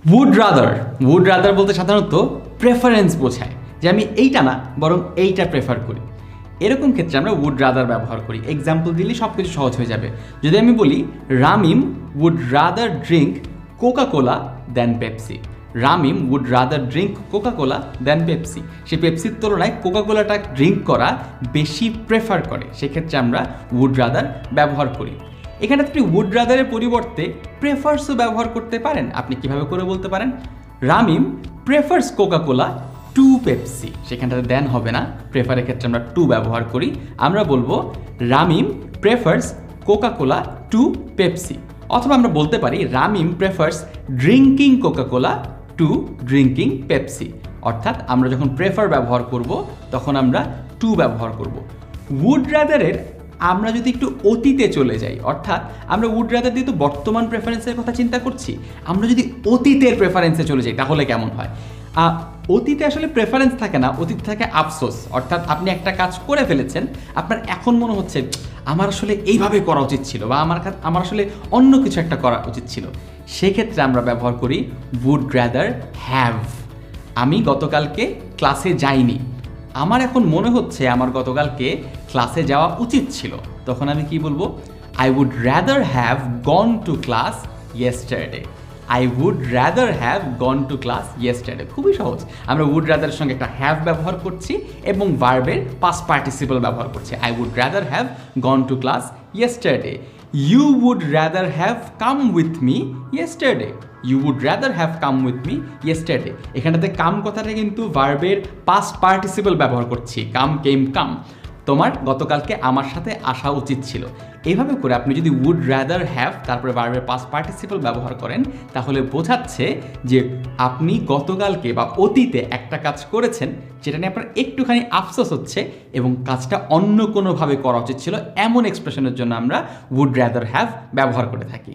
Would rather বলতে সাধারণত preference বোঝায়, যে আমি এইটা না বরং এইটা প্রেফার করি। এরকম ক্ষেত্রে আমরা উড রাদার ব্যবহার করি। এক্সাম্পল দিলে সব কিছু সহজ হয়ে যাবে। যদি আমি বলি Ramim would rather drink Coca Cola than Pepsi. Ramim would rather drink Coca Cola than Pepsi. সে পেপসির তুলনায় কোকা কোলাটা ড্রিঙ্ক করা বেশি প্রেফার করে, সেক্ষেত্রে আমরা উড রাদার ব্যবহার করি। এখানে আপনি উড রাদারের পরিবর্তে প্রেফার্সও ব্যবহার করতে পারেন। আপনি কিভাবে করে বলতে পারেন, Ramim prefers Coca Cola to Pepsi. সেখানটাতে দেন হবে না, প্রেফারের ক্ষেত্রে আমরা টু ব্যবহার করি। আমরা বলবো Ramim prefers Coca Cola to Pepsi. অথবা আমরা বলতে পারি Ramim prefers drinking Coca Cola to drinking Pepsi. অর্থাৎ আমরা যখন প্রেফার ব্যবহার করব তখন আমরা টু ব্যবহার করব। উড রাদারের আমরা যদি একটু অতীতে চলে যাই, অর্থাৎ আমরা উড রাদার দিয়ে তো বর্তমান প্রেফারেন্সের কথা চিন্তা করছি, আমরা যদি অতীতের প্রেফারেন্সে চলে যাই তাহলে কেমন হয়? অতীতে আসলে প্রেফারেন্স থাকে না, অতীতে থাকে আফসোস। অর্থাৎ আপনি একটা কাজ করে ফেলেছেন, আপনার এখন মনে হচ্ছে আমার আসলে এইভাবে করা উচিত ছিল, বা আমার আসলে অন্য কিছু একটা করা উচিত ছিল। সেক্ষেত্রে আমরা ব্যবহার করি উড রাদার হ্যাভ। আমি গতকালকে ক্লাসে যাইনি, আমার এখন মনে হচ্ছে আমার গতকালকে ক্লাসে যাওয়া উচিত ছিল। তখন আমি কি বলবো? I would rather have gone to class yesterday. I would rather have gone to class yesterday. খুবই সহজ। আমরা উড রাদারের সঙ্গে একটা হ্যাভ ব্যবহার করছি এবং ভার্বের পাস্ট পার্টিসিপল ব্যবহার করছি। I would rather have gone to class yesterday. You would rather have come with me yesterday. You would rather have come with me yesterday. এখানটাতে কাম কথাটা কিন্তু ভার্বের পাস্ট পার্টিসিপল ব্যবহার করছি, কাম কেম কাম। তোমার গতকালকে আমার সাথে আসা উচিত ছিল। এইভাবে করে আপনি যদি উড রাদার হ্যাভ তারপরে ভার্বের পাস্ট পার্টিসিপল ব্যবহার করেন তাহলে বোঝাচ্ছে যে আপনি গতকালকে বা অতীতে একটা কাজ করেছেন যেটা নিয়ে আপনার একটুখানি আফসোস হচ্ছে এবং কাজটা অন্য কোনোভাবে করা উচিত ছিল, এমন এক্সপ্রেশনের জন্য আমরা উড রাদার হ্যাভ ব্যবহার করে থাকি।